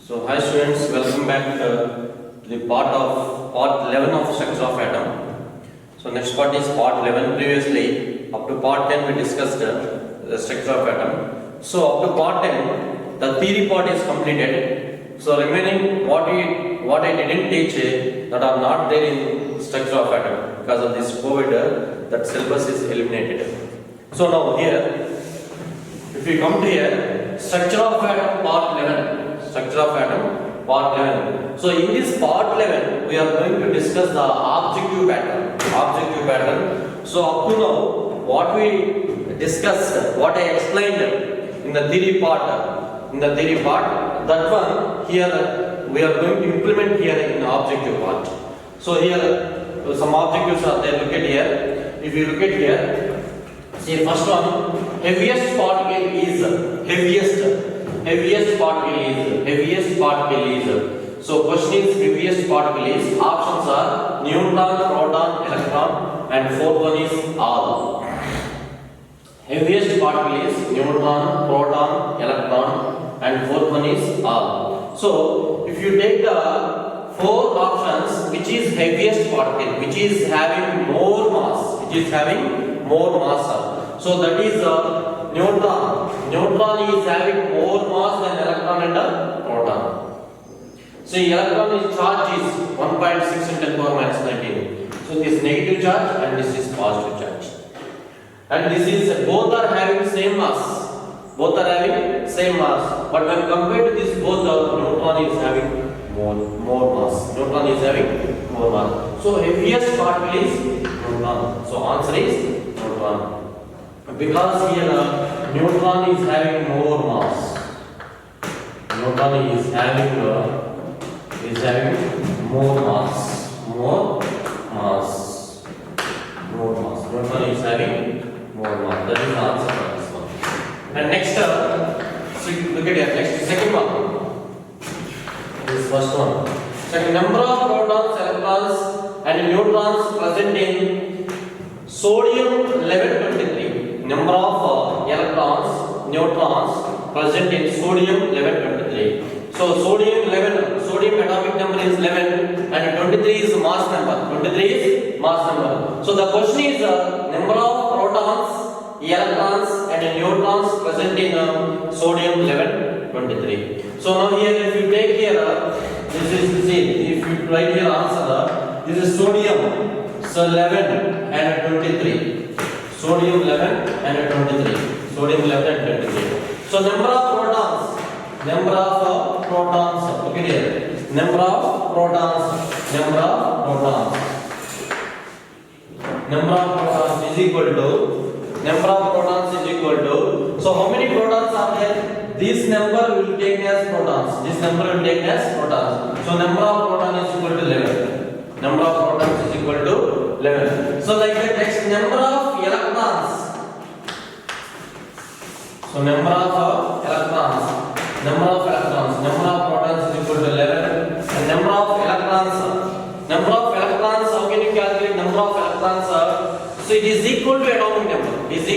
So hi students, welcome back to the part 11 of structure of atom. So next part is part 11. Previously up to part 10 we discussed the structure of atom. So up to part 10 the theory part is completed. So remaining what I didn't teach that are not there in structure of atom because of this COVID that syllabus is eliminated. So now here if we come to here structure of atom part 11. Structure of atom part 11. So in this part 11 we are going to discuss the objective pattern. So up to now what we discussed, what I explained in the theory part, that one here we are going to implement here in the objective part. So here some objectives are there. Look at here. If you look at here, see first one, heaviest particle is heaviest particle is. So question is heaviest particle is. Options are neutron, proton, electron, and fourth one is all. Heaviest particle is neutron, proton, electron, and fourth one is all. So if you take the four options, which is heaviest particle, which is having more mass, so that is neutron. Neutron is having more mass than electron and proton. So electron is charge is 1.6 in 10 power minus 19. So this is negative charge and this is positive charge. And this is both are having same mass. But when compared to this, both the neutron is having more mass. So heaviest particle is neutron. So answer is neutron. Because here neutron is having more mass. Neutron is having more mass. That is the answer for this one. And next, look at here. Next, second one. This first one. Second, number of protons, electrons, and neutrons present in sodium 1123. Number of electrons, neutrons present in sodium 1123. So sodium atomic number is 11 and 23 is mass number. So the question is number of protons, electrons and neutrons present in sodium 1123. So now here if you take here this is if you write here answer, this is sodium, so 11 and 23. Sodium 11 and 23. So number of protons, look at here. Number of protons is equal to, so how many protons are there? This number will take as protons. So number of protons is equal to 11. So like that, next number of electrons. So number of protons is equal to 11. And number of electrons, how can you calculate number of electrons? So it is equal to atomic number. If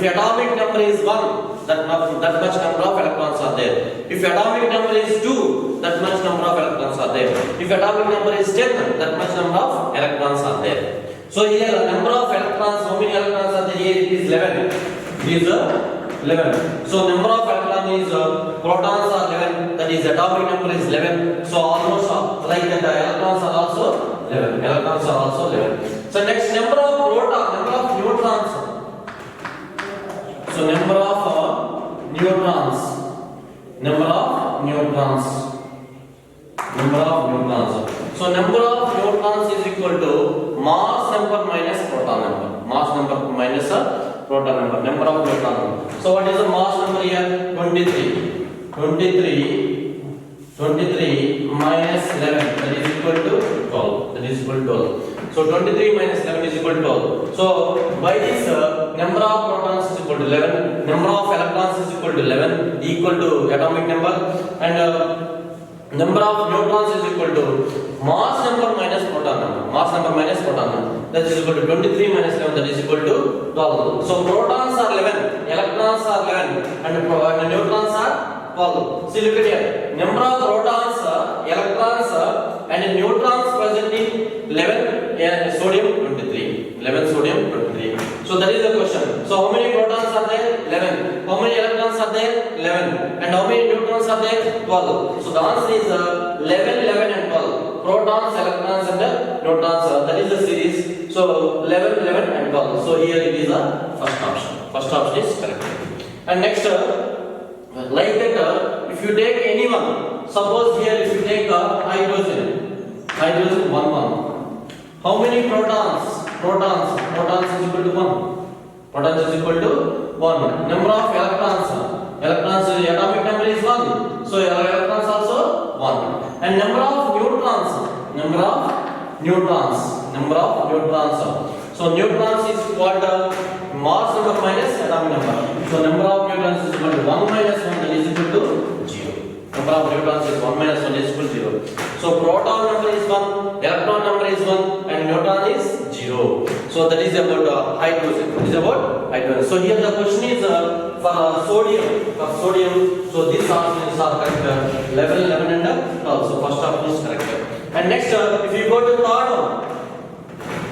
atomic number is 1, that much number of electrons are there. If atomic number is 2, that much number of electrons are there. If atomic number is 10, that much number of electrons are there. So here the number of electrons, how many electrons are there? Here it is 11. So number of electrons is protons are 11. That is atomic number is 11. So almost like that electrons are also 11. So next number of neutrons. So number of neutrons. So number of neutrons is equal to mass number minus proton number. Number of neutrons. So what is the mass number here? 23 minus 11, that is equal to 12. So 23 minus 11 is equal to 12. So by this number of protons is equal to 11, number of electrons is equal to 11, equal to atomic number, and number of neutrons is equal to mass number minus proton number. That is equal to 23 minus 11, that is equal to 12. So protons are 11, electrons are 11, and neutrons are 12. See, look at here. Number of protons, electrons, and neutrons present in 11 sodium 23. 11 sodium 23. So that is the question. So how many protons are there? 11. How many electrons are there? 11. And how many neutrons are there? 12. So the answer is 11, 11 and 12. Protons, electrons and neutrons. That is the series. So 11, 11 and 12. So here it is the first option. First option is correct. And next, like that, if you take anyone, suppose here if you take hydrogen 1. How many protons? Protons is equal to 1. Protons is equal to 1. Number of electrons, the atomic number is 1. So electrons also 1. And number of neutrons. So neutrons is called mass number minus atomic number. So number of neutrons is equal to 1 minus 1, that is equal to 0. Number of neutrons is 1 minus 1 is equal to 0. So proton number is 1, electron number is 1, and neutron is 0. So that is about hydrogen. So here the question is for sodium. So these options are correct. 11, 11 and 12. So first option is correct. And next, if you go to third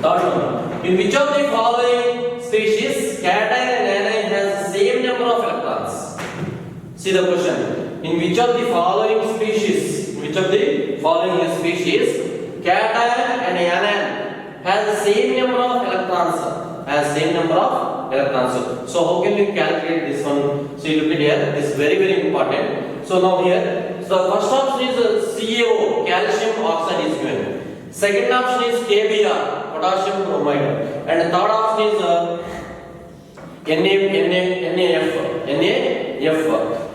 one, in which of the following species cation and anion has the same number of electrons? See the question. In which of the following species cation and anion has the same number of electrons? So how can we calculate this one? So you look at here. This is very, very important. So now here, so the first option is CaO, calcium oxide is given. Second option is KBr, potassium bromide, and the third option is NaF.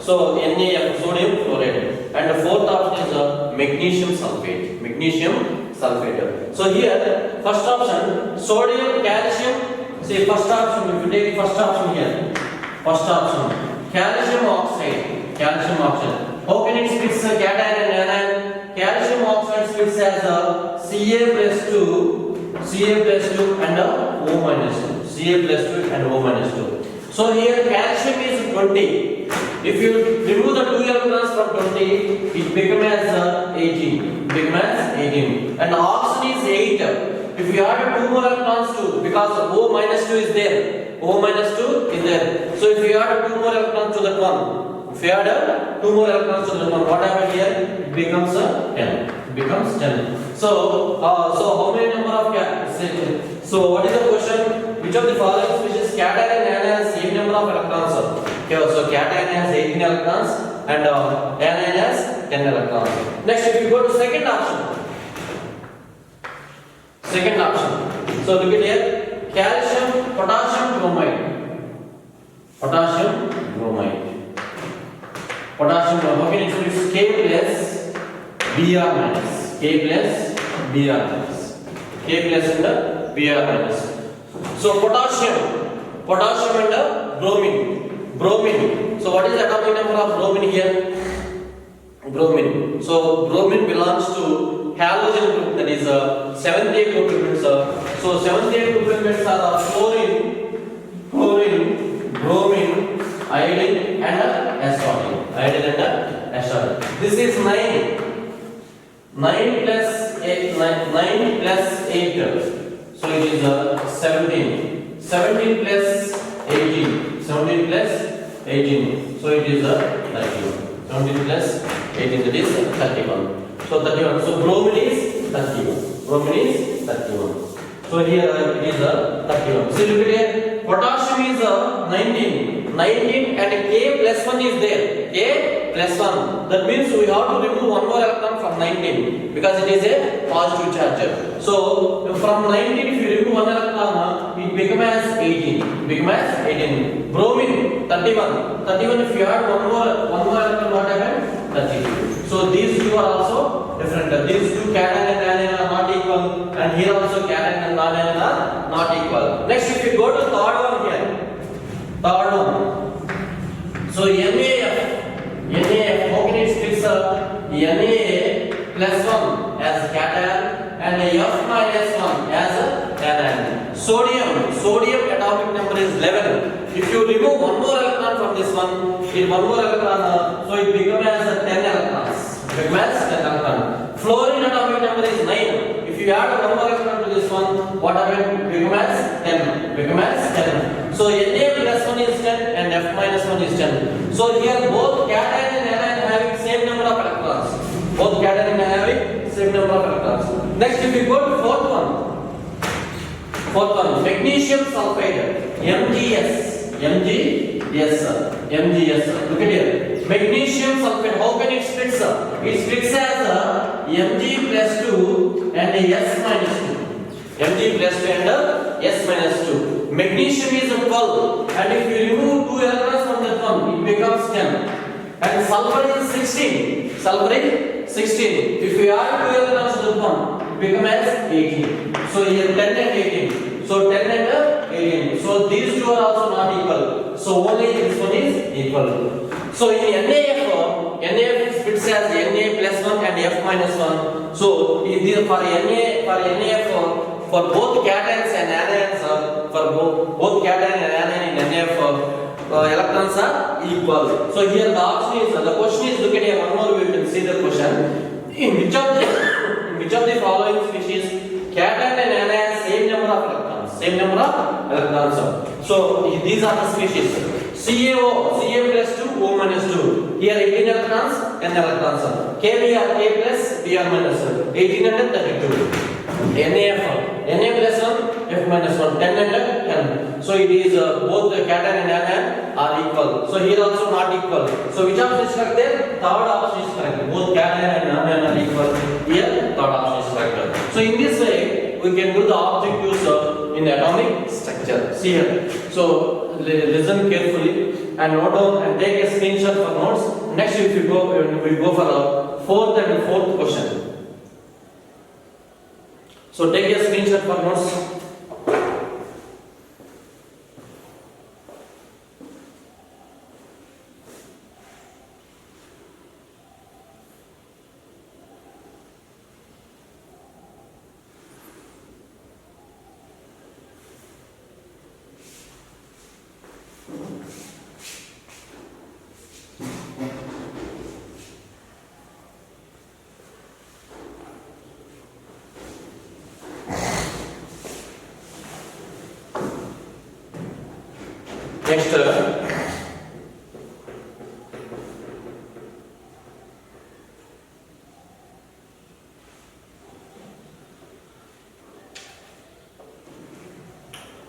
So NaF, sodium fluoride, and the fourth option is magnesium sulfate. So here, first option, sodium, calcium. See, first option. If you take first option here, calcium oxide. How can it split cation and anion? Calcium oxide splits as Ca+2 and O minus 2. So here calcium is 20. If you remove the 2 electrons from 20, it becomes as 18. And oxygen is 8. If you add 2 more electrons to, because O minus 2 is there. So if you add 2 more electrons to that one, what happened here? It becomes 10. So how many number of so what is the question? Which of the following species cation and anion has same number of electrons? Okay, so cation has 18 electrons and anion has 10 electrons. Next, if you go to second option. So look at here, calcium, potassium bromide. How can it introduce K plus Br minus. So potassium and bromine. So what is the atomic number of bromine here? So bromine belongs to halogen group, that is 7th group elements. So 7th group elements are fluorine, bromine, iodine and aspartate. This is 9 plus 8. So it is 17. 17 plus 18. So it is 31. 17 plus 18, that is 31. So 31. So bromine is 31. So here it is 31. So look at here. Potassium is 19 and K plus 1 is there. K plus 1. That means we have to remove one more electron from 19 because it is a positive charge. So from 19, if you remove one electron, it becomes as 18. Bromine 31. If you add one more electron, what happens? 32. So these two are also different. These two cation and anion are not equal, and here also cation and anion are not equal. Next, if you go to third one here, so NaF, how can it split up? Na plus 1 as cation and F minus 1 as anion. Sodium atomic number is 11. If you remove one more electron from this one, so it you add one more electron to this one, what happened? Become as 10. Become as 10. So Na plus 1 is 10 and F minus 1 is 10. So here both cation and anion having same number of electrons. Both cation and anion having same number of electrons. Next, if you go to fourth one, magnesium sulfide, MgS. Look at here. Magnesium sulfide, how can it split? It splits as Mg plus 2 and S minus 2. Mg plus 2 and S minus 2. Magnesium is 12, and if you remove 2 electrons from that one, it becomes 10. And sulfur is 16. Sulfur is 16. If you add 2 electrons to that one, it becomes as 18. So here 10 and 18. So 10 and 18. So these two are also not equal. So only this one is equal. So in NaF splits as Na plus 1 and F minus 1. So for NaF for both cations and anions, for both cation and anion in NaF, electrons are equal. So here the question is, look at here one more, we can see the question. In which of the following species cation and anion same number of electrons? Same number of electrons. So these are the species. CaO, Ca plus 2, O minus 2. Here 18 electrons, 10 electrons. KBr, K plus, Br minus 18 and 32. NaF, Na plus 1, F minus 1, 10 and 10. So it is both the cation and anion are equal. So here also not equal. So which option is correct there? Third option is correct. Both cation and anion are equal. Here third option is correct. So in this way we can do the objectives in atomic structure. See here. So listen carefully and note down and take a screenshot for notes. Next if we go for a fourth question. So take a screenshot for notes. Next,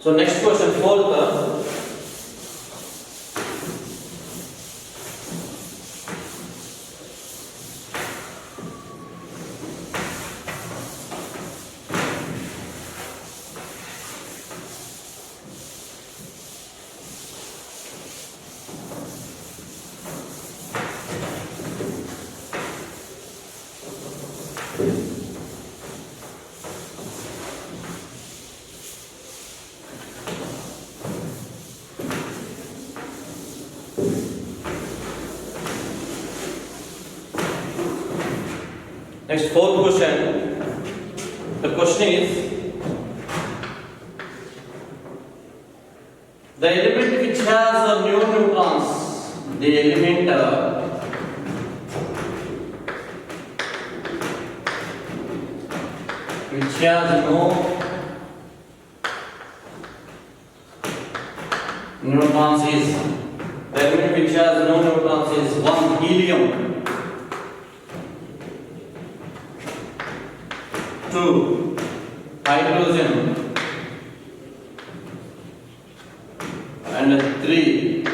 so next question, fourth. Next, fourth question. The question is, the element which has no neutrons, the element which has no neutrons is, the element which has no neutrons is 1 helium, 2 hydrogen, and 3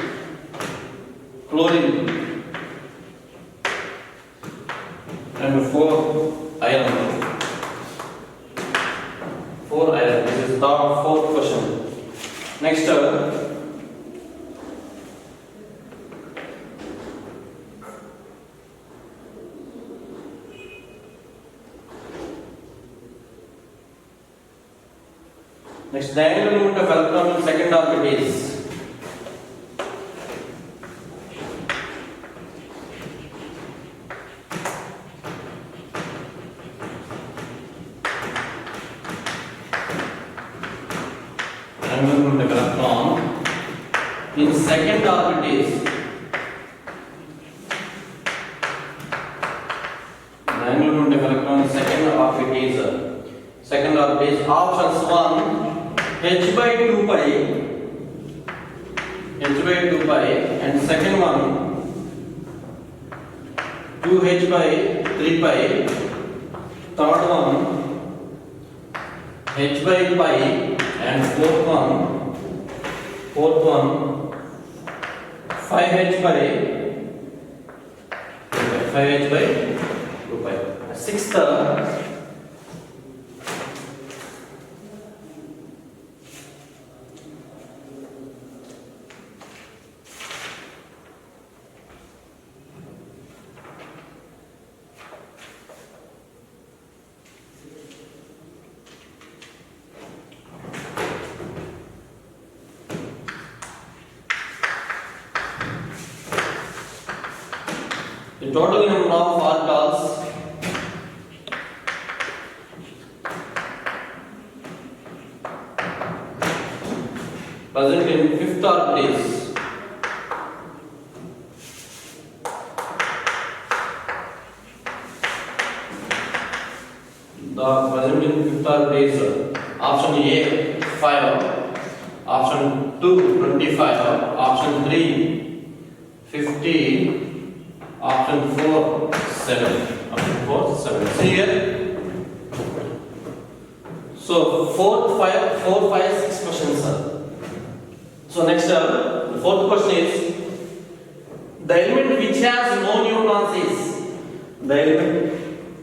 chlorine, and 4 iron. 4 iron. This is the fourth question. Next, diagonal movement of electron in second orbit is diagonal movement of electron in second orbit is diagonal movement of electron in second orbit is Second order is options 1 h by 2 pi, and second one 2h by 3 pi, third one h by pi, and fourth one 5h by 2 pi. Sixth the total number of orbitals present in fifth orbit is option A 5, option 2 25, option 3 50, option 4 7. See here. So 4, 5, 6 questions, sir. So next, the fourth question is the element which has no neutrons is the element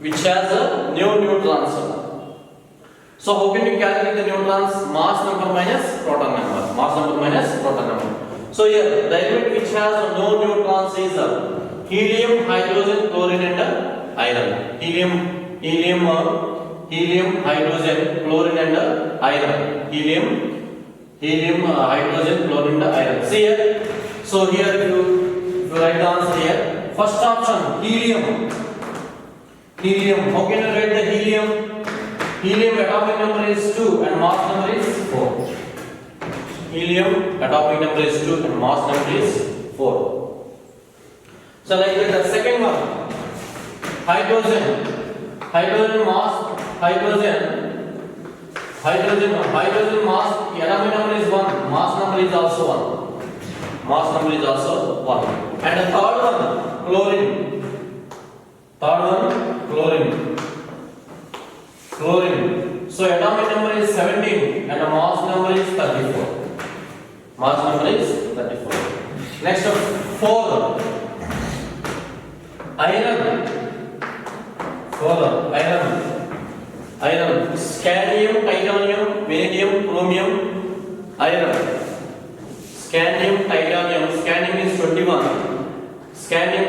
which has a no neutrons. So how can you calculate the neutrons? Mass number minus proton number. So here the element which has no neutrons is helium, hydrogen, chlorine, and iron. Helium, hydrogen, chlorine, and iron. Helium, hydrogen, chlorine, and iron. See here. So here if you write the answer here. First option helium. How can you write the helium? Helium atomic number is 2 and mass number is 4. Helium atomic number is 2 and mass number is 4. So like that, the second one, hydrogen mass, hydrogen mass, atomic number is 1, mass number is also 1. And the third one, chlorine. So atomic number is 17 and the mass number is 34. Next up, 4. Iron. Scandium, titanium, vanadium, chromium, iron. Scandium is 21. Scandium,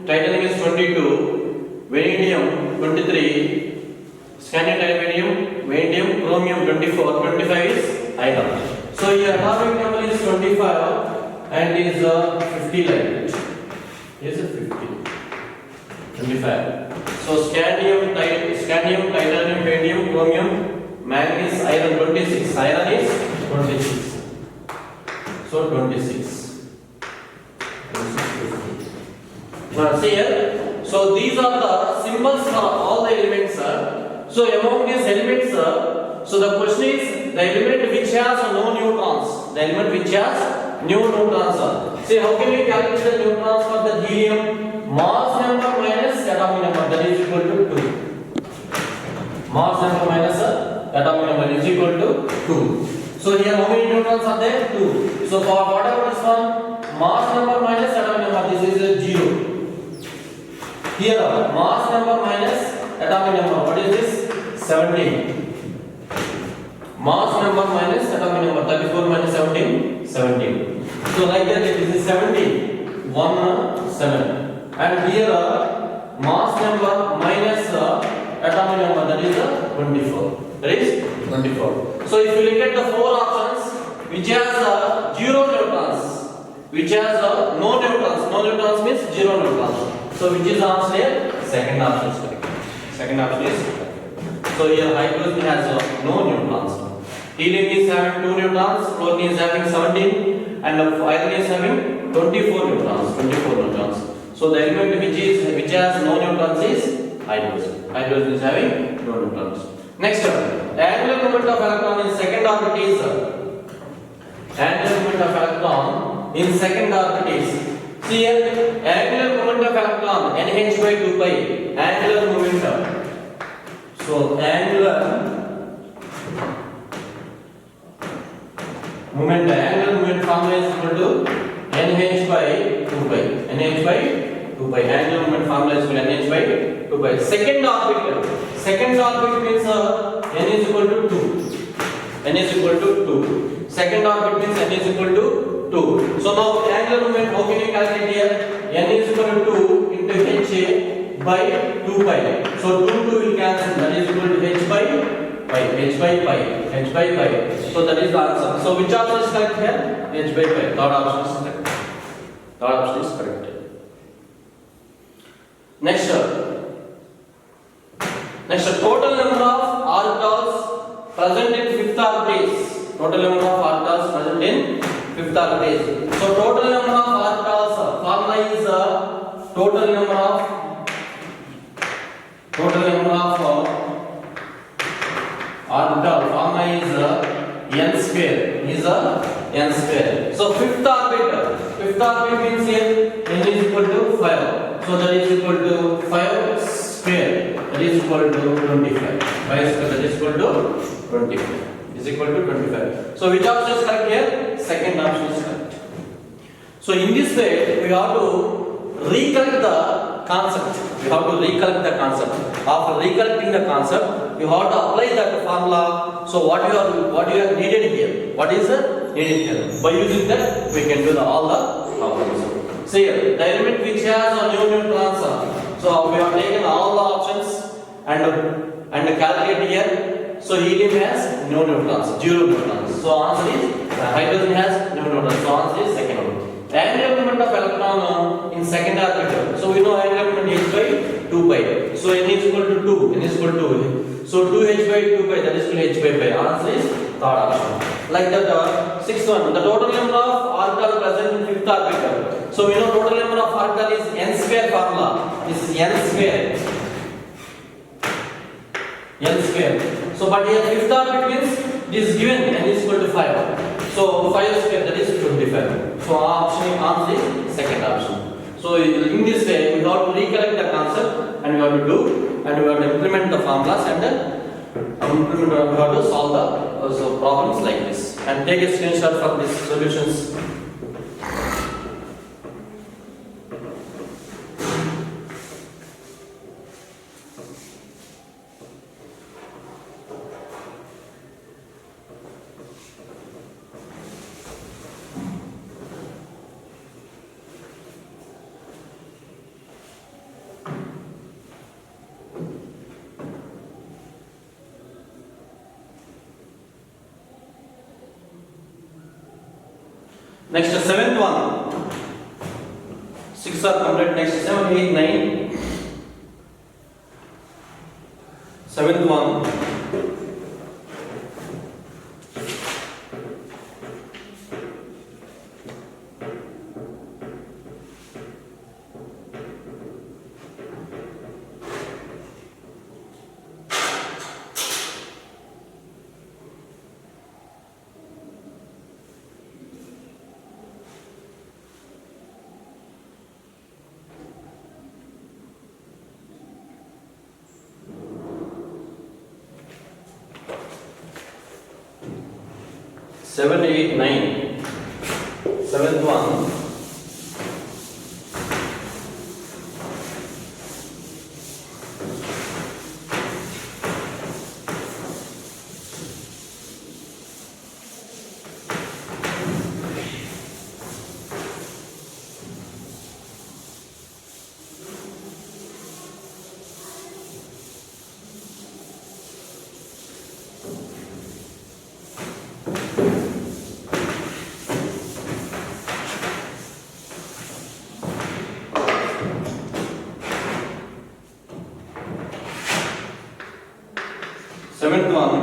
titanium is 22. Vanadium 23. Scandium, vanadium, chromium 24. 25 is iron. So your atomic number is 25 and is 50 like it. Is it 50? 25. So scandium, titanium, vanadium, chromium, manganese, iron 26. Iron is 26. So 26. Now see here. So these are the symbols for all the elements, sir. So among these elements, sir, so the question is the element which has no neutrons. See how can we calculate the neutrons for the helium? Mass number minus atomic number, that is equal to 2. Mass number minus atomic number is equal to 2. So here how many neutrons are there? 2. So for whatever this one, mass number minus atomic number, this is 0. Here mass number minus atomic number, what is this? 17. Mass number minus atomic number, 34 minus 17, 17. So like that, this is 17, 1, 7. And here mass number minus atomic number, that is 24. That is 24. So if you look at the 4 options, which has 0 neutrons, which has no neutrons means 0 neutrons. So which is the answer here? Second option is correct. So here hydrogen has no neutrons. Helium is having 2 neutrons, chlorine is having 17, and iron is having 24 neutrons. So the element which has no neutrons is hydrogen. Hydrogen is having no neutrons. Next, angular moment of electron in second orbit is angular moment of electron in second orbit is. See here, angular moment of electron nh by 2 pi. Angular momentum. So angular moment formula is equal to nh by 2 pi. nh by 2 pi. Angular moment formula is equal to nh by 2 pi. Second orbit means n is equal to 2. n is equal to 2. Second orbit means n is equal to 2. So now angular moment, how can you calculate here? N is equal to 2 into h by 2 pi. So 2 will cancel. That is equal to h by pi. So that is the answer. So which option is correct here? H by pi. Third option is correct. Next, total number of orbitals present in fifth orbit is. Total number of orbitals present in fifth orbit. So total number of orbitals formula is total number of orbital formula is n square. So fifth orbit means here n is equal to 5. So that is equal to 5 square. That is equal to 25. 5 square, that is equal to 25. Is equal to 25. So which option is correct here? Second option is correct. So in this way we have to recollect the concept. After recollecting the concept, you have to apply that formula. So what you are needed here? What is needed here? By using that, we can do all the problems. So here, the element which has a new neutrons. So we have taken all the options and calculated here. So helium has no neutrons, 0 neutrons. So answer is hydrogen has no neutrons. So answer is second one. Angular moment of electron in second orbital. So we know angular moment h by 2 pi. So n is equal to 2. So 2h by 2 pi, that is equal to h by pi. Answer is third option. Like that, sixth one. The total number of orbital present in fifth orbital. So we know total number of orbital is n square formula. This is n square. So but here fifth orbit means this is given n is equal to 5. So 5 square, that is 25. So answer is second option. So in this way we have to recollect the concept and we have to implement the formulas and we have to solve the problems like this and take a screenshot from these solutions. Next, seventh one. 6 are complete. Next, 7, 8, 9. Seventh one. Seven, 8, 9. Seventh one. Seventh one.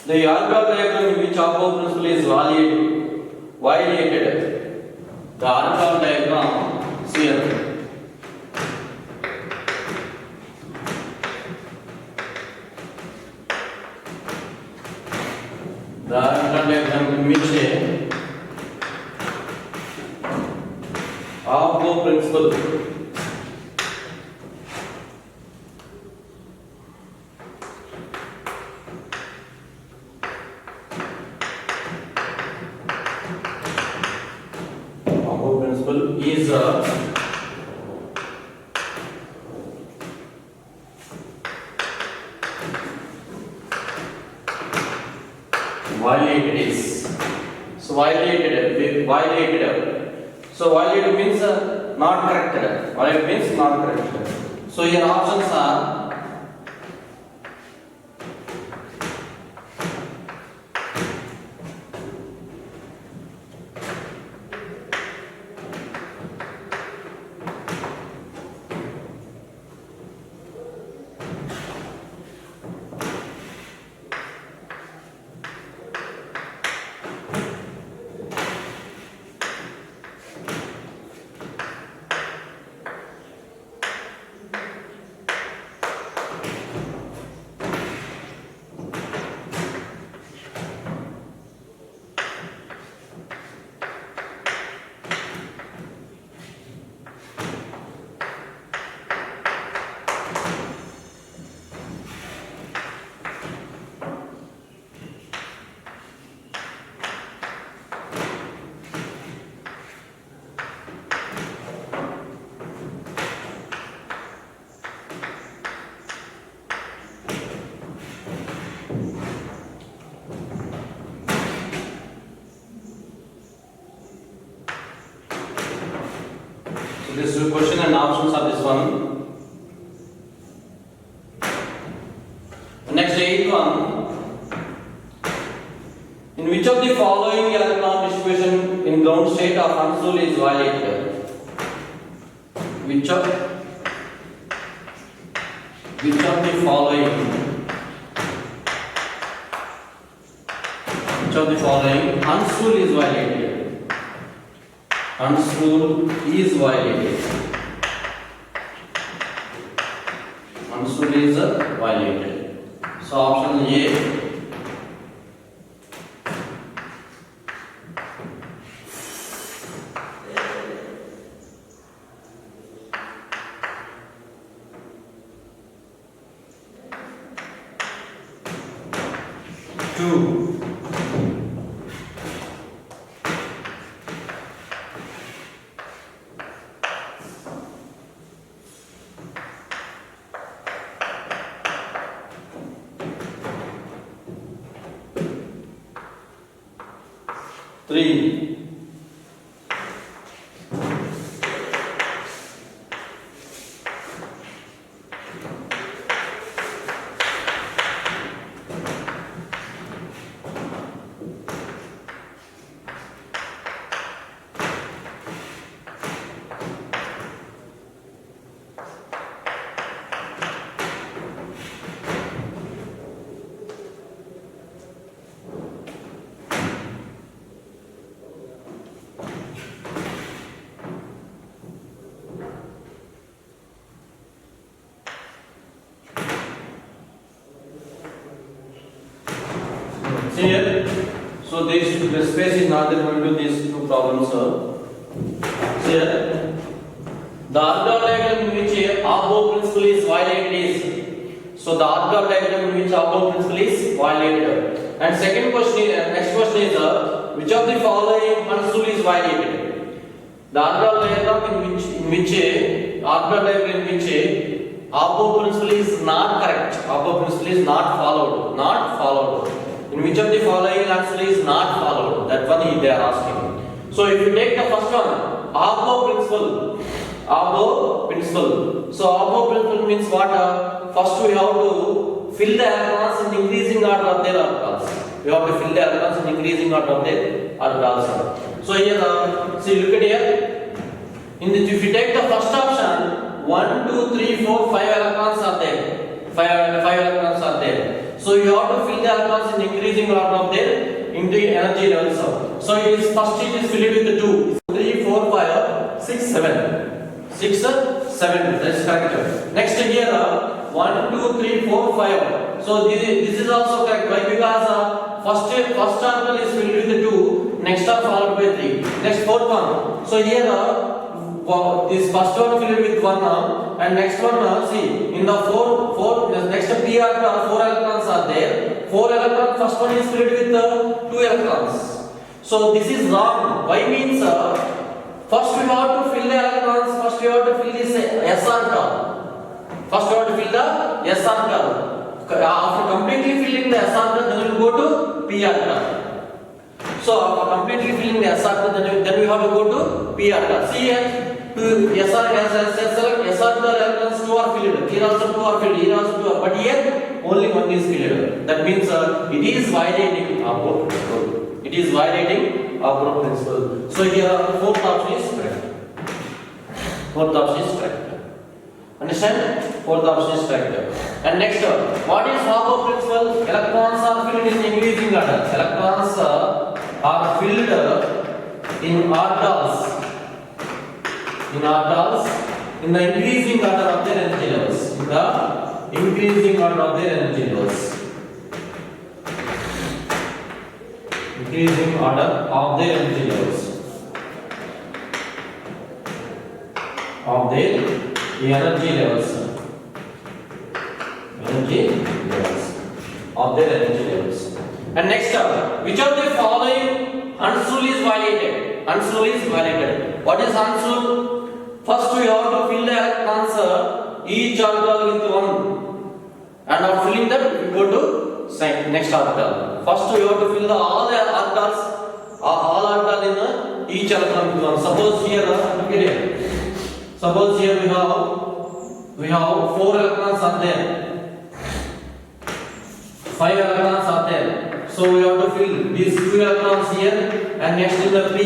The orbital diagram in which above principle is violated. The orbital diagram here. Bohr principle. Bohr principle is violated is. So violated. So violated means not corrected. Violated means not corrected. So your options are this question and options are this one. Next, eighth one. In which of the following electron distribution in ground state of Hounslow is violated? Which of the following Hounslow is violated? Hund's rule is violated. Hund's rule is violated. So option A. Two. Three. See here, so the space is not there due to these two problems. See here, the orbital diagram in which Bohr principle is violated is. So the orbital diagram in which Bohr principle is violated. And second question, next question is which of the following Hund's rule is violated? The orbital diagram in which Bohr principle is not correct. Bohr principle is not followed. In which of the following answer is not followed? That one they are asking. So if you take the first one, Bohr principle. So Bohr principle means what? First we have to fill the electrons in increasing order of their orbitals. We have to fill the electrons in increasing order of their orbitals. So here, see, look at here. If you take the first option, 1, 2, 3, 4, 5 electrons are there. 5 electrons are there. So you have to fill the electrons in increasing order of their energy levels. So it is first it is filled with 2, 3, 4, 5, 6, 7. 6, 7. That is correct. Next here 1, 2, 3, 4, 5. So this is also correct. Why? Because first orbital is filled with 2. Next are followed by 3. Next fourth one. So here this first one filled with one and next one see in the four the next p orbital 4 electrons are there. 4 electrons, first one is filled with 2 electrons. So this is wrong. Why means first we have to fill the electrons. First we have to fill this s orbital. First we have to fill the s orbital. After completely filling the s orbital, then we will go to p orbital. So after completely filling the s orbital, then we have to go to p orbital. See here. S orbital electrons 2 are filled. Here also 2 are filled. Here also 2 are. But here only one is filled. That means it is violating Abbott principle. It is violating Abbott principle. So here fourth option is correct. Fourth option is correct. Understand? Fourth option is correct. And next, what is Abbott principle? Electrons are filled in increasing order. Electrons are filled in orbitals. In the increasing order of their energy levels. In the increasing order of their energy levels. Increasing order of their energy levels. Of their energy levels. Energy levels. Of their energy levels. And next, which of the following Hund's rule is violated? Hund's rule is violated. What is Hund's rule? First we have to fill the electrons each orbital with one, and after filling that we go to next orbital. First we have to fill all the orbitals, all orbital in each electron with one. Suppose here, look at it. Suppose here we have 4 electrons are there, 5 electrons are there. So we have to fill these 2 electrons here, and next in the P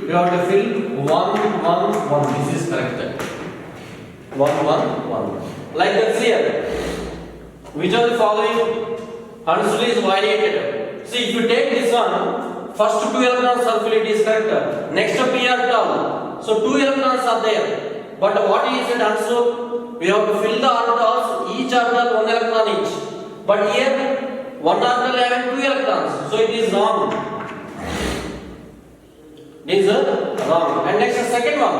we have to fill 1 1 1. This is correct. 1 1 1. Like that here. Which of the following Hund's rule is violated? See, if you take this one, first 2 electrons are filled, it is correct. Next P orbital. So 2 electrons are there. But what is it Hund's rule? We have to fill the orbitals, each orbital 1 electron each. But here one orbital having 2 electrons, so it is wrong. It is wrong. And next, second one.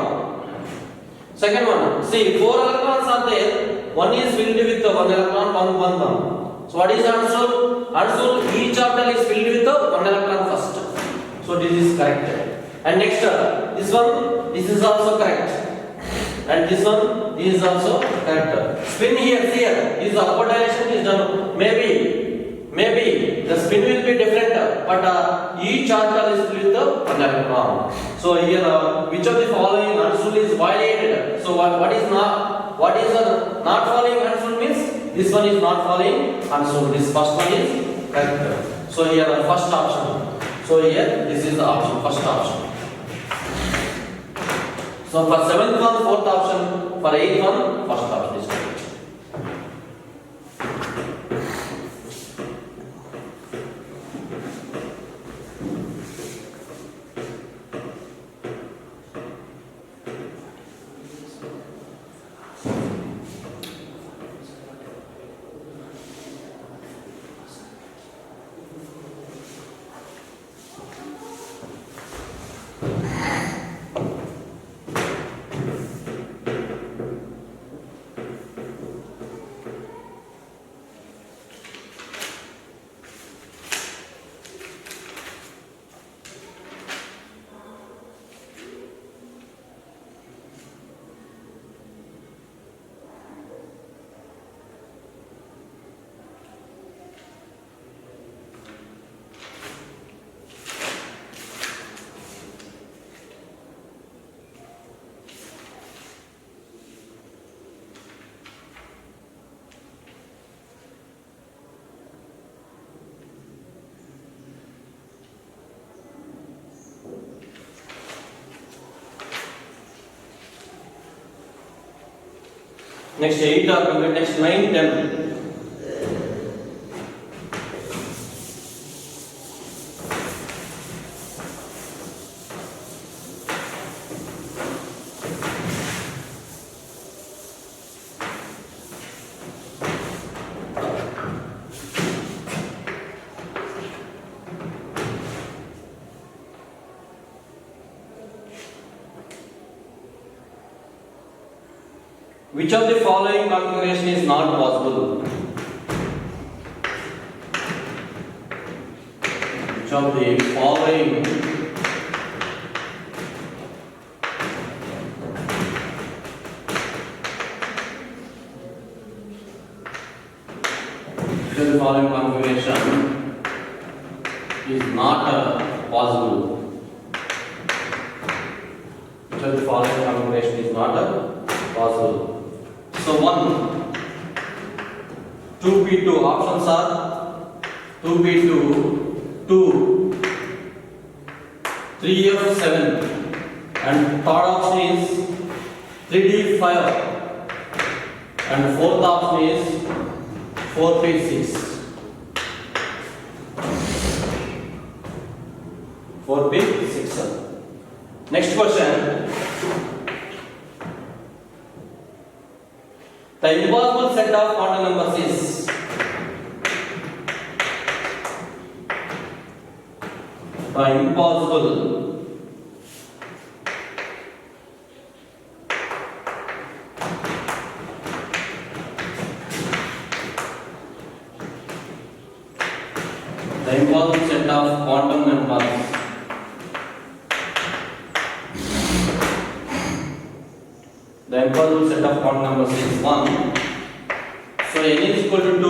Second one. See, 4 electrons are there. One is filled with 1 electron, 1 1 1. So what is answer? Answer: each orbital is filled with 1 electron first. So this is correct. And next, this one. This is also correct. And this one is also correct. Spin here. This upward direction is done. Maybe the spin will be different, but each orbital is filled with 1 electron. So here, which of the following Hund's rule is violated? So what is not following Hund's rule means this one is not following Hund's rule. This first one is correct. So here the first option. So here this is the option, first option. So for 7th one, 4th option. For 8th one, first option is correct. Next 8 or next 9, 10. Which of the following configuration is not possible? Which of the following configuration is not possible? Which of the following configuration is not possible? So 1, 2p2, options are 2p2, 2, 3f7, and third option is 3d5, and fourth option is 4p6. 4p6. Next question. The impossible set of quantum numbers is the impossible set of quantum numbers is 1. So n is equal to 2,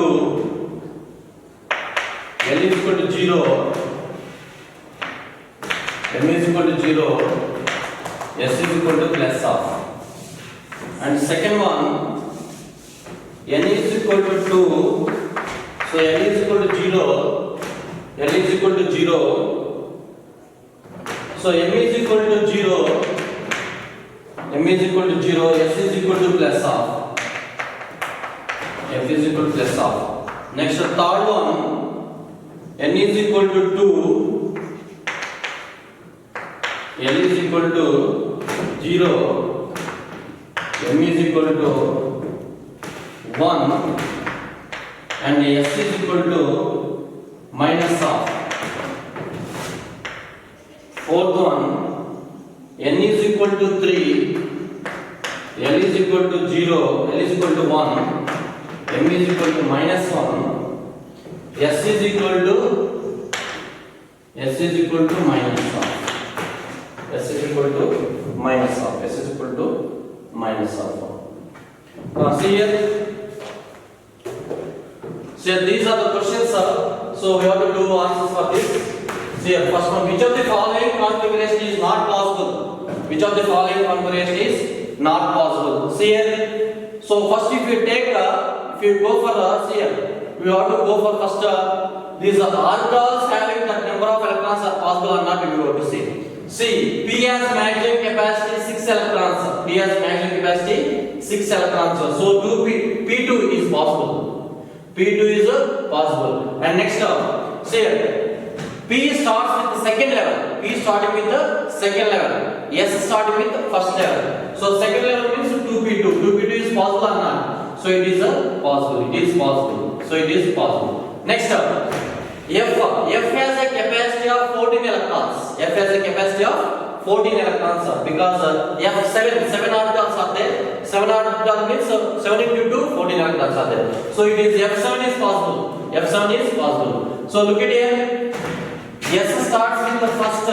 l is equal to 0, m is equal to 0, s is equal to plus of. And second one, n is equal to 2, so l is equal to 0, l is equal to 0, so m is equal to 0, m is equal to 0, s is equal to plus of, f is equal to plus of. Next, the third one, n is equal to 2, l is equal to 0, m is equal to 1, and s is equal to minus of. Fourth one, n is equal to 3, l is equal to 0, l is equal to 1, m is equal to minus 1, s is equal to minus of. S is equal to minus of. S is equal to minus of. See here. See here, these are the questions, sir. So we have to do answers for this. See here, first one, which of the following configuration is not possible? Which of the following configuration is not possible? See here. So first, if you go for see here, we have to go for first. These are orbitals having the number of electrons are possible or not. We have to see. See, P has maximum capacity 6 electrons. P has maximum capacity 6 electrons. So P2 is possible. P2 is possible. And next up, see here, P starts with the second level. P starting with the second level. S starting with the first level. So second level means 2p2. 2p2 is possible or not? So it is possible. It is possible. So it is possible. Next up, F has a capacity of 14 electrons. F has a capacity of 14 electrons because seven orbitals are there. 7 orbitals means 7 into 2, 14 electrons are there. So it is F7 is possible. F7 is possible. So look at here. S starts with the first,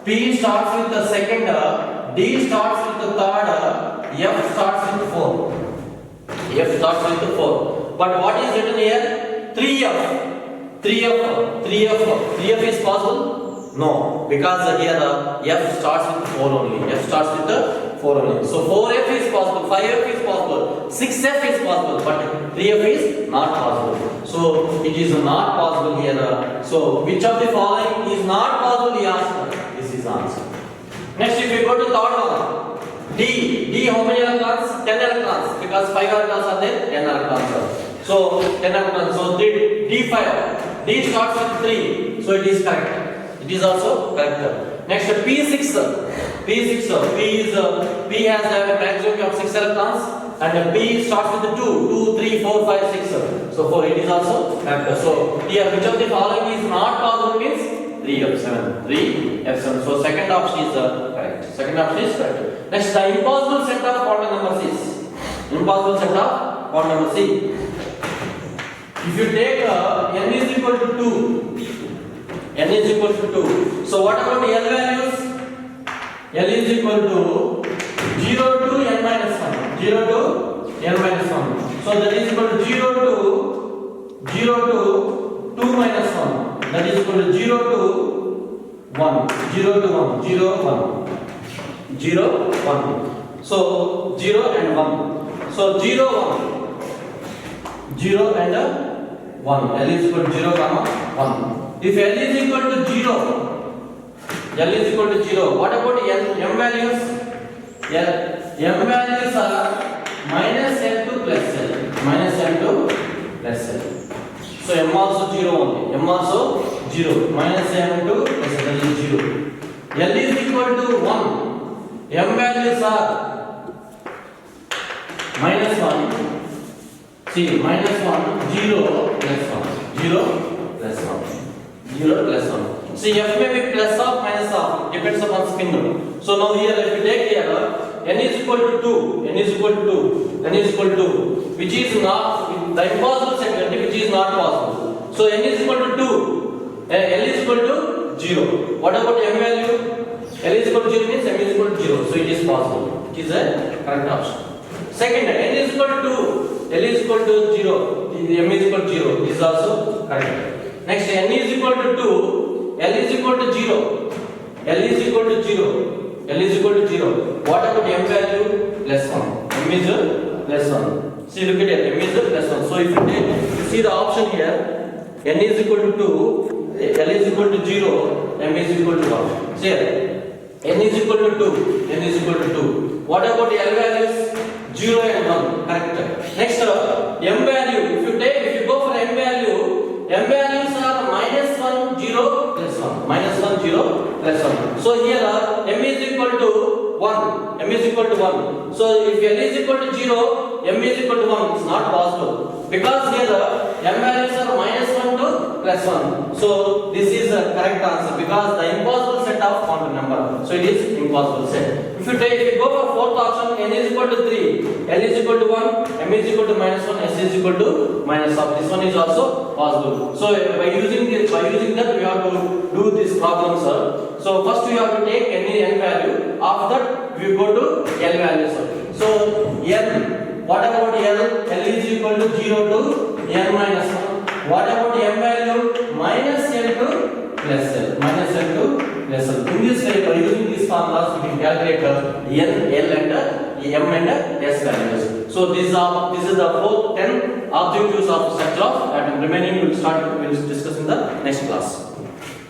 P starts with the second, D starts with the third, F starts with the fourth. F starts with the fourth. But what is written here? 3F. 3F is possible? No, because here F starts with 4 only. F starts with the 4 only. So 4F is possible, 5F is possible, 6F is possible, but 3F is not possible. So it is not possible here. So which of the following is not possible? He asked. This is the answer. Next, if we go to third one, D how many electrons? 10 electrons, because 5 electrons are there, 10 electrons are. So 10 electrons. So D5. D starts with 3. So it is correct. It is also correct. Next, P6. P has a maximum of 6 electrons, and P starts with 2, 3, 4, 5, 6. So 4, it is also correct. So here, which of the following is not possible means 3F7. So second option is correct. Second option is correct. Next, the impossible set of quantum numbers is Impossible set of quantum number. See, if you take n is equal to 2, n is equal to 2. So what about L values? L is equal to 0 to n minus 1. 0 to n minus 1. So that is equal to 0 to 2 minus 1. That is equal to 0 to 1. 0 to 1. 0, 1. 0, 1. So 0 and 1. So 0, 1. 0 and 1. L is equal to 0, 1. If L is equal to 0, L is equal to 0. What about M values? M values are minus M to plus L. Minus M to plus L. So M also 0 only. M also 0. Minus M to plus L is 0. L is equal to 1. M values are minus 1. See, minus 1, 0 plus 1. 0 plus 1. 0 plus 1. See, F may be plus or minus or, depends upon spin. So now here, if you take here, n is equal to 2, n is equal to 2, n is equal to 2, which is not, the impossible set, which is not possible. So n is equal to 2, L is equal to 0. What about M value? L is equal to 0 means M is equal to 0. So it is possible. It is a correct option. Second, n is equal to 2, L is equal to 0, M is equal to 0. This is also correct. Next, n is equal to 2, L is equal to 0. L is equal to 0. L is equal to 0. What about M value? Plus 1. M is plus 1. See, look at it. M is plus 1. So if you see the option here, n is equal to 2, L is equal to 0, M is equal to 1. See here, n is equal to 2, n is equal to 2. What about L values? 0 and 1. Correct. Next, M value. If you go for M value, M values are minus 1, 0, plus 1. Minus 1, 0, plus 1. So here M is equal to 1. M is equal to 1. So if L is equal to 0, M is equal to 1. It's not possible. Because here M values are minus 1 to plus 1. So this is the correct answer because the impossible set of quantum number. So it is impossible set. If you go for fourth option, n is equal to 3, L is equal to 1, M is equal to minus 1, S is equal to minus of. This one is also possible. So by using that we have to do this problem, sir. So first we have to take any n value. After that we go to L value, sir. So L, what about L? L is equal to 0 to n minus 1. What about M value? Minus L to plus L. Minus L to plus L. In this way, by using these formulas, we can calculate N, L and M and S values. So this is the 10 objectives of structure of atom. Remaining we will discuss in the next class.